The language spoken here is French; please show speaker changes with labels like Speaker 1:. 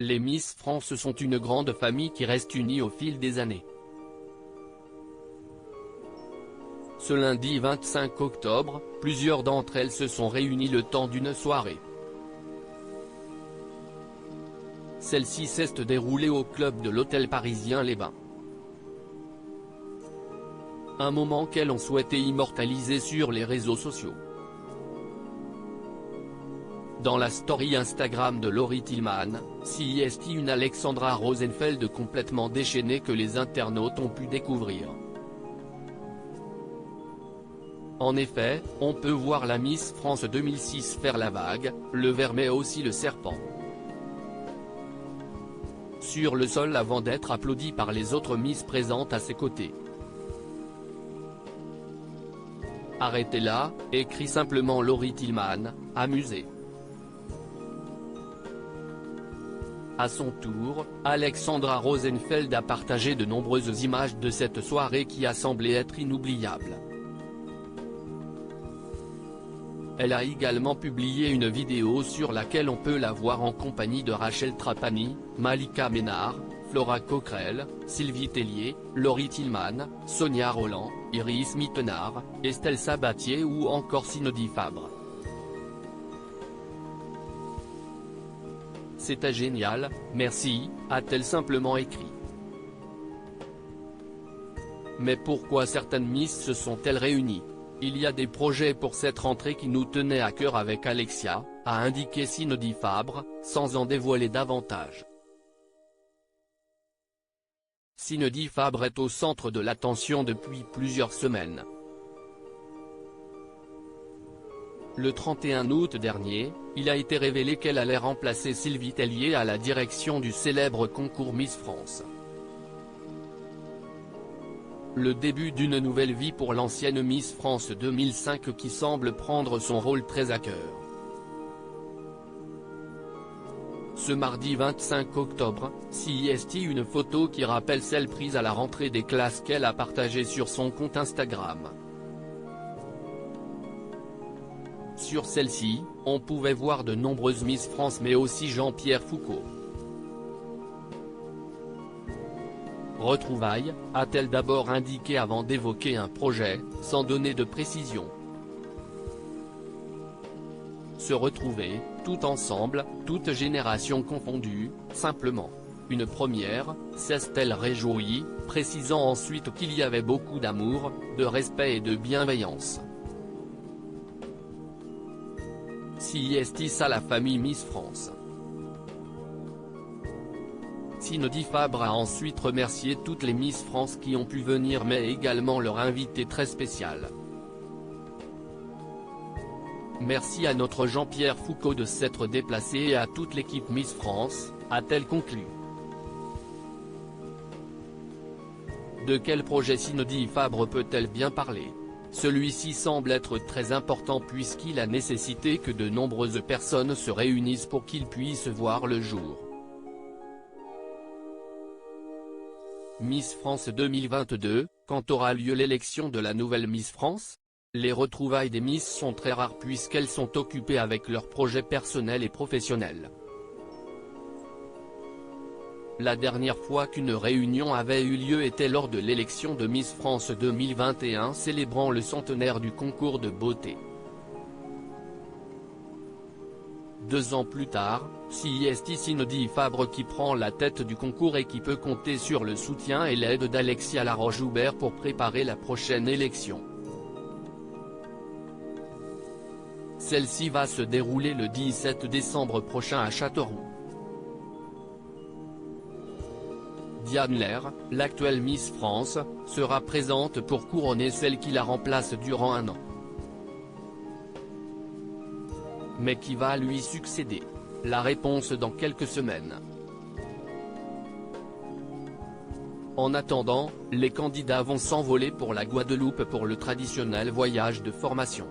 Speaker 1: Les Miss France sont une grande famille qui reste unie au fil des années. Ce lundi 25 octobre, plusieurs d'entre elles se sont réunies le temps d'une soirée. Celle-ci s'est déroulée au club de l'hôtel parisien Les Bains. Un moment qu'elles ont souhaité immortaliser sur les réseaux sociaux. Dans la story Instagram de Laurie Tillman, CIST une Alexandra Rosenfeld complètement déchaînée que les internautes ont pu découvrir. En effet, on peut voir la Miss France 2006 faire la vague, le ver mais aussi le serpent. Sur le sol avant d'être applaudie par les autres Miss présentes à ses côtés. Arrêtez-la, écrit simplement Laurie Tillman, amusée. À son tour, Alexandra Rosenfeld a partagé de nombreuses images de cette soirée qui a semblé être inoubliable. Elle a également publié une vidéo sur laquelle on peut la voir en compagnie de Rachel Trapani, Malika Ménard, Flora Coquerel, Sylvie Tellier, Laurie Tillman, Sonia Rolland, Iris Mittenard, Estelle Sabatier ou encore Cindy Fabre. C'était génial, merci, a-t-elle simplement écrit. Mais pourquoi certaines Miss se sont-elles réunies? Il y a des projets pour cette rentrée qui nous tenaient à cœur avec Alexia, a indiqué Cindy Fabre, sans en dévoiler davantage. Cindy Fabre est au centre de l'attention depuis plusieurs semaines. Le 31 août dernier, il a été révélé qu'elle allait remplacer Sylvie Tellier à la direction du célèbre concours Miss France. Le début d'une nouvelle vie pour l'ancienne Miss France 2005 qui semble prendre son rôle très à cœur. Ce mardi 25 octobre, CIST une photo qui rappelle celle prise à la rentrée des classes qu'elle a partagée sur son compte Instagram. Sur celle-ci, on pouvait voir de nombreuses Miss France mais aussi Jean-Pierre Foucault. Retrouvailles, a-t-elle d'abord indiqué avant d'évoquer un projet, sans donner de précision. Se retrouver, tout ensemble, toutes générations confondues, simplement. Une première, s'est-elle réjouie, précisant ensuite qu'il y avait beaucoup d'amour, de respect et de bienveillance. CIST à la famille Miss France. Cindy Fabre a ensuite remercié toutes les Miss France qui ont pu venir mais également leur invité très spécial. Merci à notre Jean-Pierre Foucault de s'être déplacé et à toute l'équipe Miss France, a-t-elle conclu. De quel projet Cindy Fabre peut-elle bien parler? Celui-ci semble être très important puisqu'il a nécessité que de nombreuses personnes se réunissent pour qu'il puisse voir le jour. Miss France 2022, quand aura lieu l'élection de la nouvelle Miss France? Les retrouvailles des Miss sont très rares puisqu'elles sont occupées avec leurs projets personnels et professionnels. La dernière fois qu'une réunion avait eu lieu était lors de l'élection de Miss France 2021 célébrant le centenaire du concours de beauté. 2 ans plus tard, CIST Cindy Fabre qui prend la tête du concours et qui peut compter sur le soutien et l'aide d'Alexia Laroche-Joubert pour préparer la prochaine élection. Celle-ci va se dérouler le 17 décembre prochain à Châteauroux. Diane Lair, l'actuelle Miss France, sera présente pour couronner celle qui la remplace durant 1 an. Mais qui va lui succéder? La réponse dans quelques semaines. En attendant, les candidats vont s'envoler pour la Guadeloupe pour le traditionnel voyage de formation.